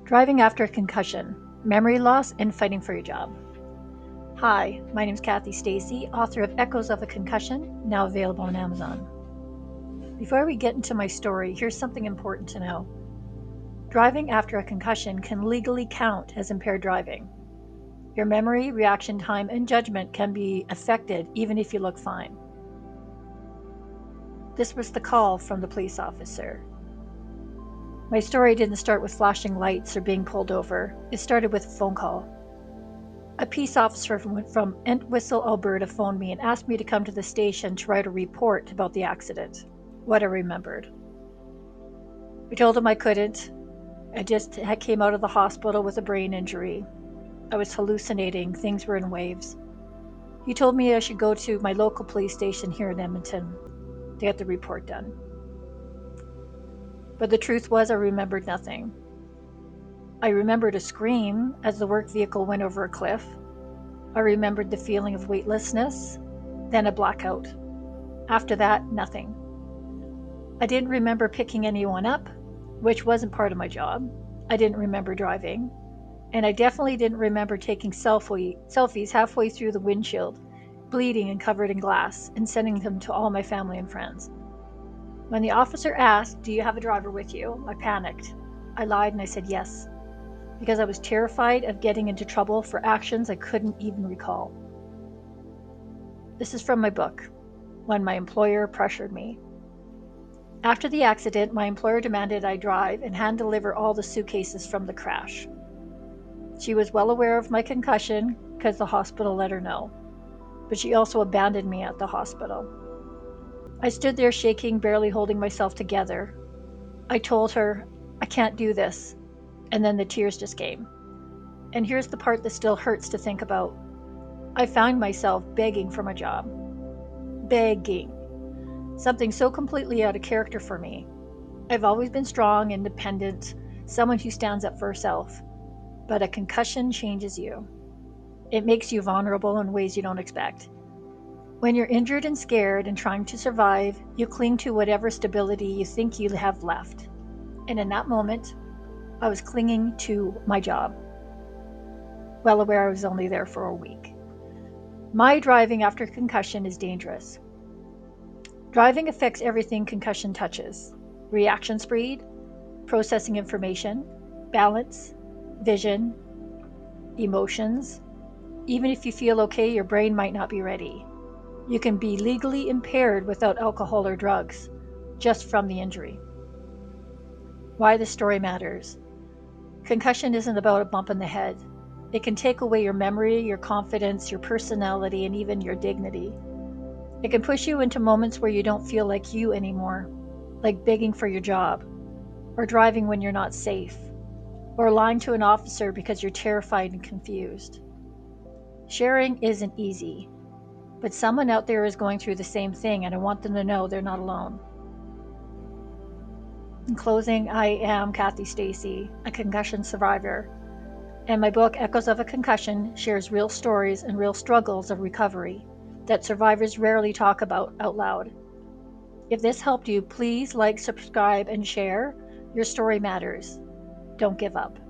Driving after a concussion, memory loss, and fighting for your job. Hi, my name is Kathy Stacy, author of Echoes of a Concussion, now available on Amazon. Before we get into my story, here's something important to know. Driving after a concussion can legally count as impaired driving. Your memory, reaction time, and judgment can be affected even if you look fine. This was the call from the police officer. My story didn't start with flashing lights or being pulled over. It started with a phone call. A peace officer from Entwistle, Alberta phoned me and asked me to come to the station to write a report about the accident, what I remembered. I told him I couldn't. I just came out of the hospital with a brain injury. I was hallucinating, things were in waves. He told me I should go to my local police station here in Edmonton to get the report done. But the truth was I remembered nothing. I remembered a scream as the work vehicle went over a cliff. I remembered the feeling of weightlessness, then a blackout. After that, nothing. I didn't remember picking anyone up, which wasn't part of my job. I didn't remember driving. And I definitely didn't remember taking selfies halfway through the windshield, bleeding and covered in glass, and sending them to all my family and friends. When the officer asked, "Do you have a driver with you?" I panicked. I lied and I said yes, because I was terrified of getting into trouble for actions I couldn't even recall. This is from my book, When My Employer Pressured Me. After the accident, my employer demanded I drive and hand deliver all the suitcases from the crash. She was well aware of my concussion because the hospital let her know, but she also abandoned me at the hospital. I stood there shaking, barely holding myself together. I told her, "I can't do this," and then the tears just came. And here's the part that still hurts to think about. I found myself begging for my job. Begging. Something so completely out of character for me. I've always been strong, independent, someone who stands up for herself. But a concussion changes you. It makes you vulnerable in ways you don't expect. When you're injured and scared and trying to survive, you cling to whatever stability you think you have left. And in that moment, I was clinging to my job, well aware I was only there for a week. My driving after concussion is dangerous. Driving affects everything concussion touches: reaction speed, processing information, balance, vision, emotions. Even if you feel okay, your brain might not be ready. You can be legally impaired without alcohol or drugs, just from the injury. Why this story matters. Concussion isn't about a bump in the head. It can take away your memory, your confidence, your personality, and even your dignity. It can push you into moments where you don't feel like you anymore, like begging for your job, or driving when you're not safe, or lying to an officer because you're terrified and confused. Sharing isn't easy, but someone out there is going through the same thing, and I want them to know they're not alone. In closing, I am Kathy Stacy, a concussion survivor, and my book, Echoes of a Concussion, shares real stories and real struggles of recovery that survivors rarely talk about out loud. If this helped you, please like, subscribe, and share. Your story matters. Don't give up.